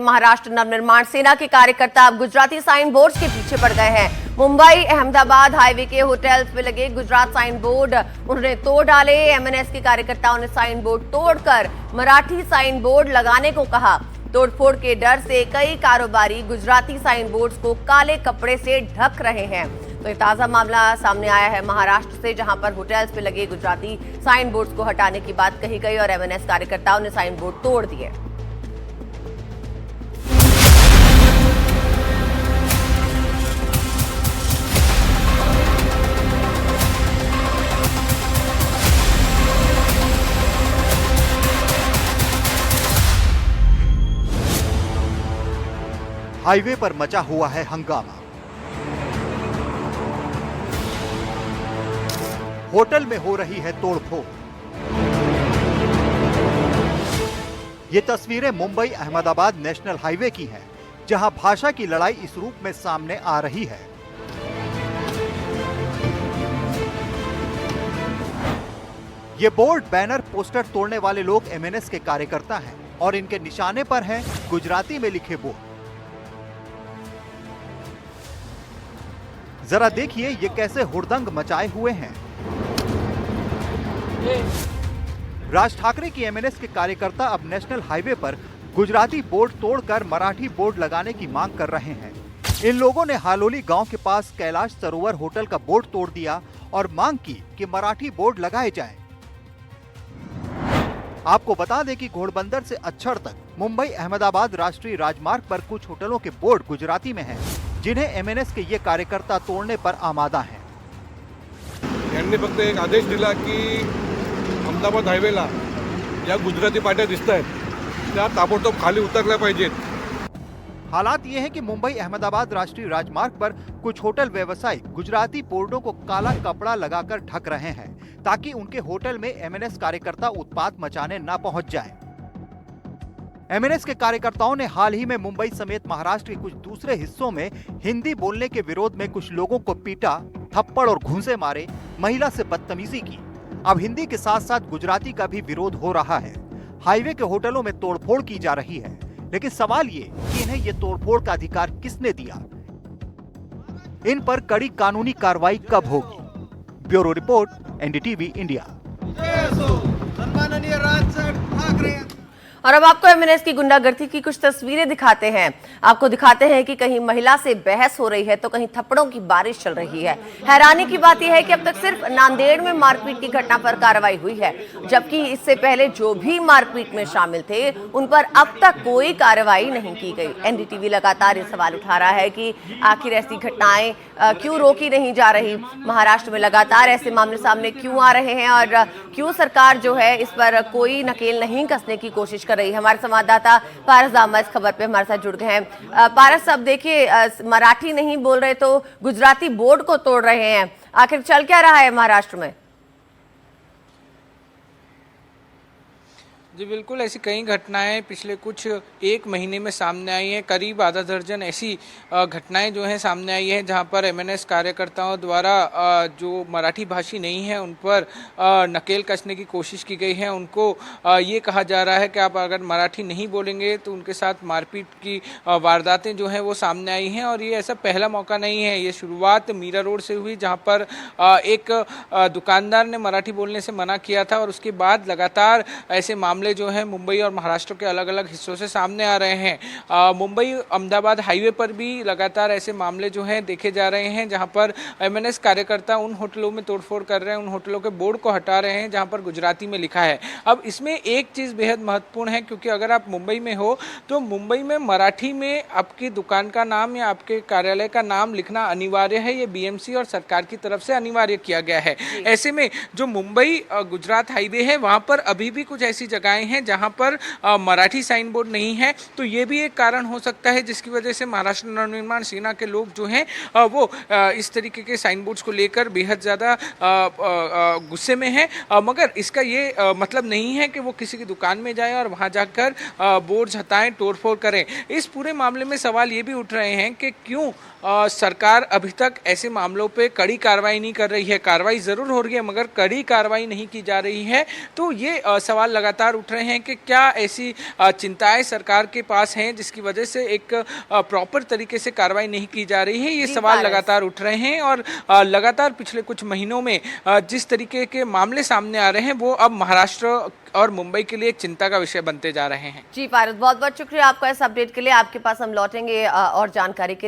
महाराष्ट्र नवनिर्माण सेना के कार्यकर्ता अब गुजराती साइन बोर्ड के पीछे पड़ गए हैं। मुंबई अहमदाबाद हाईवे के होटल्स में लगे गुजरात साइन बोर्ड उन्होंने तोड़ डाले। एमएनएस के कार्यकर्ताओं ने साइन बोर्ड तोड़कर मराठी साइन बोर्ड लगाने को कहा। तोड़फोड़ के डर से कई कारोबारी गुजराती साइन बोर्ड्स को काले कपड़े से ढक रहे हैं। तो ये ताजा मामला सामने आया है महाराष्ट्र से, जहां पर होटल्स पे लगे गुजराती साइन बोर्ड्स को हटाने की बात कही गई और एमएनएस कार्यकर्ताओं ने साइन बोर्ड तोड़ दिए। हाईवे पर मचा हुआ है हंगामा। होटल में हो रही है तोड़फोड़। ये तस्वीरें मुंबई अहमदाबाद नेशनल हाईवे की हैं, जहां भाषा की लड़ाई इस रूप में सामने आ रही है। ये बोर्ड, बैनर, पोस्टर तोड़ने वाले लोग एमएनएस के कार्यकर्ता हैं और इनके निशाने पर हैं गुजराती में लिखे बोर्ड। जरा देखिए ये कैसे हुड़दंग मचाए हुए हैं। राज ठाकरे की एमएनएस के कार्यकर्ता अब नेशनल हाईवे पर गुजराती बोर्ड तोड़कर मराठी बोर्ड लगाने की मांग कर रहे हैं। इन लोगों ने हालोली गांव के पास कैलाश सरोवर होटल का बोर्ड तोड़ दिया और मांग की कि मराठी बोर्ड लगाए जाएं। आपको बता दें कि घोड़बंदर से अक्षर तक मुंबई अहमदाबाद राष्ट्रीय राजमार्ग पर कुछ होटलों के बोर्ड गुजराती में हैं, जिन्हें एमएनएस के ये कार्यकर्ता तोड़ने पर आमादा हैं। यांनी फक्त एक आदेश दिला की अहमदाबाद हायवेला या गुजराती पाट्या दिसत आहेत त्या ताबडतोब खाली उतरल्या पाहिजेत। हालात ये है कि मुंबई अहमदाबाद राष्ट्रीय राजमार्ग पर कुछ होटल व्यवसायी गुजराती बोर्डों को काला कपड़ा लगाकर ढक रहे हैं, ताकि उनके होटल में एमएनएस कार्यकर्ता उत्पात मचाने न पहुंच जाएं। एमएनएस के कार्यकर्ताओं ने हाल ही में मुंबई समेत महाराष्ट्र के कुछ दूसरे हिस्सों में हिंदी बोलने के विरोध में कुछ लोगों को पीटा, थप्पड़ और घूंसे मारे, महिला से बदतमीजी की। अब हिंदी के साथ साथ गुजराती का भी विरोध हो रहा है। हाईवे के होटलों में तोड़फोड़ की जा रही है, लेकिन सवाल ये कि इन्हें ये तोड़फोड़ का अधिकार किसने दिया? इन पर कड़ी कानूनी कार्रवाई कब होगी? Bureau report, NDTV India. और अब आपको एमएनएस की गुंडागर्दी की कुछ तस्वीरें दिखाते हैं। आपको दिखाते हैं कि कहीं महिला से बहस हो रही है तो कहीं थप्पड़ों की बारिश चल रही है। हैरानी की बात यह है कि अब तक सिर्फ नांदेड़ में मारपीट की घटना पर कार्रवाई हुई है, जबकि इससे पहले जो भी मारपीट में शामिल थे उन पर अब तक कोई कार्रवाई नहीं की गई। एनडीटीवी लगातार ये सवाल उठा रहा है कि आखिर ऐसी घटनाएं क्यों रोकी नहीं जा रही। महाराष्ट्र में लगातार ऐसे मामले सामने क्यों आ रहे हैं और क्यों सरकार जो है इस पर कोई नकेल नहीं कसने की कोशिश कर रही है। हमारे संवाददाता पारस अहमद इस खबर पे हमारे साथ जुड़ गए हैं। पारस, अब देखिए मराठी नहीं बोल रहे तो गुजराती बोर्ड को तोड़ रहे हैं, आखिर चल क्या रहा है महाराष्ट्र में? जी बिल्कुल, ऐसी कई घटनाएं पिछले कुछ एक महीने में सामने आई हैं। करीब आधा दर्जन ऐसी घटनाएं जो हैं सामने आई हैं, जहां पर एमएनएस कार्यकर्ताओं द्वारा जो मराठी भाषी नहीं है उन पर नकेल कसने की कोशिश की गई है। उनको ये कहा जा रहा है कि आप अगर मराठी नहीं बोलेंगे तो उनके साथ मारपीट की वारदातें जो हैं वो सामने आई हैं। और ये ऐसा पहला मौका नहीं है। ये शुरुआत मीरा रोड से हुई, जहाँ पर एक दुकानदार ने मराठी बोलने से मना किया था और उसके बाद लगातार ऐसे मामले जो है मुंबई और महाराष्ट्र के अलग अलग हिस्सों से सामने आ रहे हैं। मुंबई अहमदाबाद हाईवे पर भी लगातार ऐसे मामले जो हैं देखे जा रहे हैं, जहां पर एमएनएस कार्यकर्ता उन होटलों में तोड़फोड़ कर रहे हैं, उन होटलों के बोर्ड को हटा रहे हैं जहां पर गुजराती में लिखा है। अब इसमें एक चीज़ बेहद महत्वपूर्ण है, क्योंकि अगर आप मुंबई में हो तो मुंबई में मराठी में आपकी दुकान का नाम या आपके कार्यालय का नाम लिखना अनिवार्य है। ये बीएमसी और सरकार की तरफ से अनिवार्य किया गया है। ऐसे में जो मुंबई गुजरात हाईवे है वहां पर अभी भी कुछ ऐसी जगह हैं जहां पर मराठी साइन बोर्ड नहीं है। तो ये भी एक कारण हो सकता है जिसकी वजह से महाराष्ट्र नवनिर्माण सेना के लोग जो हैं वो इस तरीके के साइन बोर्ड्स को लेकर बेहद ज़्यादा गुस्से में हैं। मगर इसका ये मतलब नहीं है कि वो किसी की दुकान में जाए और वहां जाकर बोर्ड्स हटाएं, तोड़फोड़ करें। इस पूरे मामले में सवाल ये भी उठ रहे हैं कि क्यों सरकार अभी तक ऐसे मामलों पे कड़ी कार्रवाई नहीं कर रही है। कार्रवाई ज़रूर हो रही है मगर कड़ी कार्रवाई नहीं की जा रही है। तो ये सवाल लगातार उठ रहे हैं कि क्या ऐसी चिंताएं सरकार के पास हैं जिसकी वजह से एक प्रॉपर तरीके से कार्रवाई नहीं की जा रही है। ये सवाल लगातार उठ रहे हैं और लगातार पिछले कुछ महीनों में जिस तरीके के मामले सामने आ रहे हैं वो अब महाराष्ट्र और मुंबई के लिए एक चिंता का विषय बनते जा रहे हैं। जी पारस, बहुत बहुत शुक्रिया आपका इस अपडेट के लिए। आपके पास हम लौटेंगे और जानकारी के लिए।